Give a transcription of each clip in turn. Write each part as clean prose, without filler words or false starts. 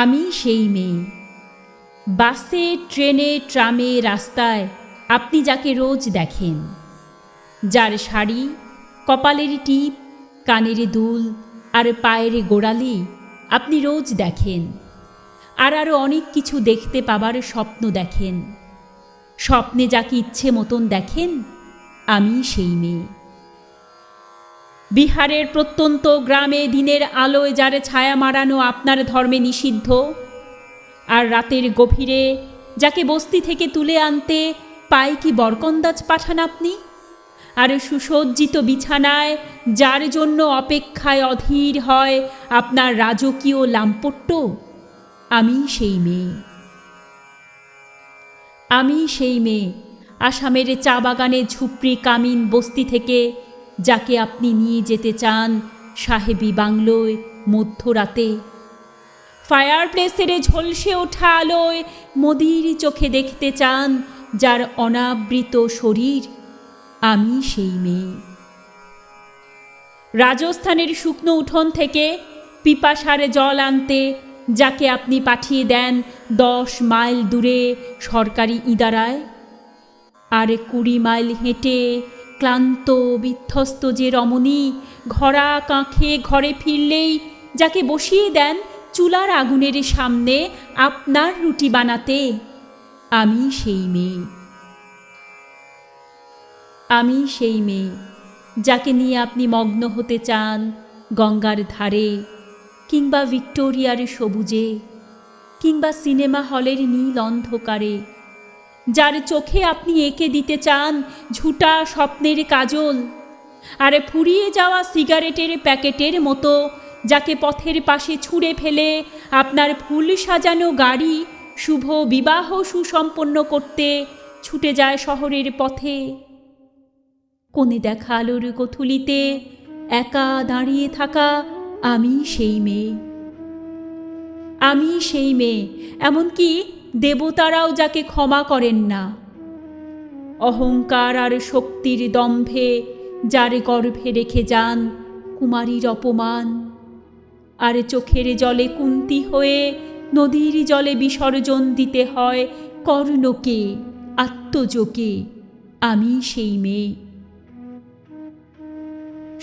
আমি সেই মেয়ে। বাসে, ট্রেনে, ট্রামে, রাস্তায় আপনি যাকে রোজ দেখেন, যার শাড়ি, কপালের টিপ, কানের দুল আর পায়ের গোড়ালি আপনি রোজ দেখেন, আর আরও অনেক কিছু দেখতে পাবার স্বপ্ন দেখেন। স্বপ্নে যাকে ইচ্ছে মতন দেখেন, আমি সেই মেয়ে। বিহারের প্রত্যন্ত গ্রামে দিনের আলোয় যার ছায়া মারানো আপনার ধর্মে নিষিদ্ধ, আর রাতের গভীরে যাকে বস্তি থেকে তুলে আনতে পায় কি বরকন্দাজ পাঠান আপনি, আর সুসজ্জিত বিছানায় যার জন্য অপেক্ষায় অধীর হয় আপনার রাজকীয় লাম্পট্য, আমি সেই মেয়ে। আমি সেই মেয়ে আসামের চা বাগানে ঝুপড়ি কামিন বস্তি থেকে যাকে আপনি নিয়ে যেতে চান সাহেবি বাংলোয় মধ্যরাতে। ফায়ার প্লেসের ঝলসে ওঠা আলোয় মোদির চোখে দেখতে চান যার অনাবৃত শরীর, আমি সেই মেয়ে। রাজস্থানের শুকনো উঠোন থেকে পিপাসারে জল আনতে যাকে আপনি পাঠিয়ে দেন 10 মাইল দূরে সরকারি ইদারায়, আর 20 মাইল হেঁটে ক্লান্ত বিধ্বস্ত যে রমণী ঘরা কাঁখে ঘরে ফিরলেই যাকে বসিয়ে দেন চুলার আগুনের সামনে আপনার রুটি বানাতে, আমি সেই মেয়ে। আমি সেই মেয়ে যাকে নিয়ে আপনি মগ্ন হতে চান গঙ্গার ধারে, কিংবা ভিক্টোরিয়ার সবুজে, কিংবা সিনেমা হলের নীল অন্ধকারে, যার চোখে আপনি এঁকে দিতে চান ঝুটা স্বপ্নের কাজল, আর ফুরিয়ে যাওয়া সিগারেটের প্যাকেটের মতো যাকে পথের পাশে ছুঁড়ে ফেলে আপনার ফুল সাজানো গাড়ি শুভ বিবাহ সুসম্পন্ন করতে ছুটে যায় শহরের পথে। কোণে দেখা আলোর কথুলিতে একা দাঁড়িয়ে থাকা আমি সেই মেয়ে। আমি সেই মেয়ে, এমনকি দেবতারাও যাকে ক্ষমা করেন না। অহংকার আর শক্তির দম্ভে যার গর্ভে রেখে যান কুমারীর অপমান, আর চোখের জলে কুন্তি হয়ে নদীর জলে বিসর্জন দিতে হয় কর্ণকে, আত্মজকে, আমি সেই মেয়ে।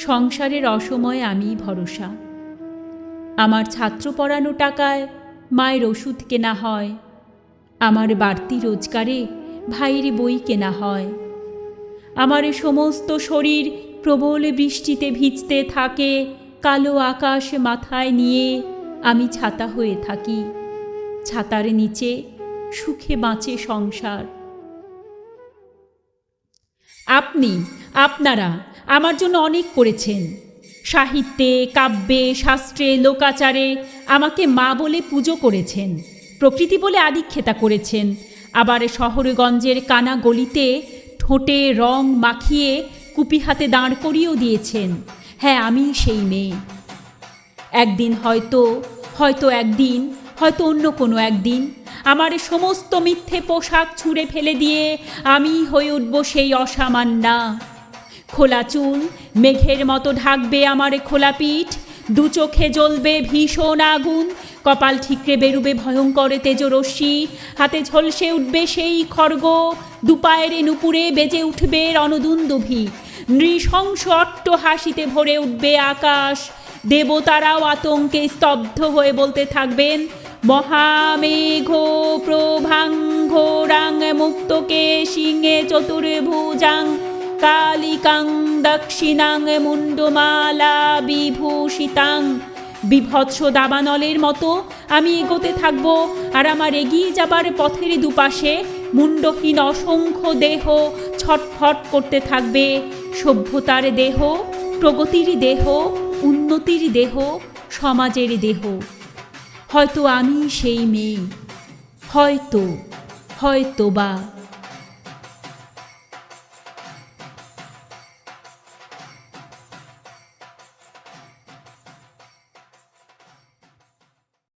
সংসারের অসময়ে আমি ভরসা। আমার ছাত্র পড়ানো টাকায় মায়ের ওষুধ কেনা হয়, আমার বাড়তি রোজগারে ভাইয়ের বই কেনা হয়। আমার সমস্ত শরীর প্রবল বৃষ্টিতে ভিজতে থাকে, কালো আকাশ মাথায় নিয়ে আমি ছাতা হয়ে থাকি। ছাতার নিচে সুখে বাঁচে সংসার। আপনারা আমার জন্য অনেক করেছেন। সাহিত্যে, কাব্যে, শাস্ত্রে, লোকাচারে আমাকে মা বলে পুজো করেছেন, প্রকৃতি বলে আদিক্ষেতা করেছেন। আবার শহরগঞ্জের কানা গলিতে ঠোঁটে রং মাখিয়ে কুপি হাতে দাঁড় করিয়েও দিয়েছেন। হ্যাঁ, আমি সেই মেয়ে। একদিন হয়তো অন্য কোনো একদিন আমার সমস্ত মিথ্যে পোশাক ছুঁড়ে ফেলে দিয়ে আমি হয়ে উঠব সেই অসামান্যা। খোলা চুল মেঘের মতো ঢাকবে আমার খোলা পিঠ, দু চোখে জ্বলবে ভীষণ আগুন, কপাল ঠিকরে বেরুবে ভয়ঙ্কর তেজরশ্মি, হাতে ঝলসে উঠবে সেই খড়গ, দুপায়ের নুপুরে বেজে উঠবে রণদুন্দুভি, নৃশংস অট্টহাসিতে ভরে উঠবে আকাশ। দেবতারাও আতঙ্কে স্তব্ধ হয়ে বলতে থাকবেন, মহামেঘ প্রভাঙ্ঘোরাং মুক্তকে সিংহে চতুর্ভুজাং কালিকাং দক্ষিণাং মুন্ডমালা বিভূষিতাং। বিভৎস দাবানলের মতো আমি এগোতে থাকব, আর আমার এগিয়ে যাবার পথের দুপাশে মুন্ডহীন অসংখ্য দেহ ছটফট করতে থাকবে। সভ্যতার দেহ, প্রগতির দেহ, উন্নতির দেহ, সমাজের দেহ। হয়তো আমি সেই মেয়ে, হয়তো বা।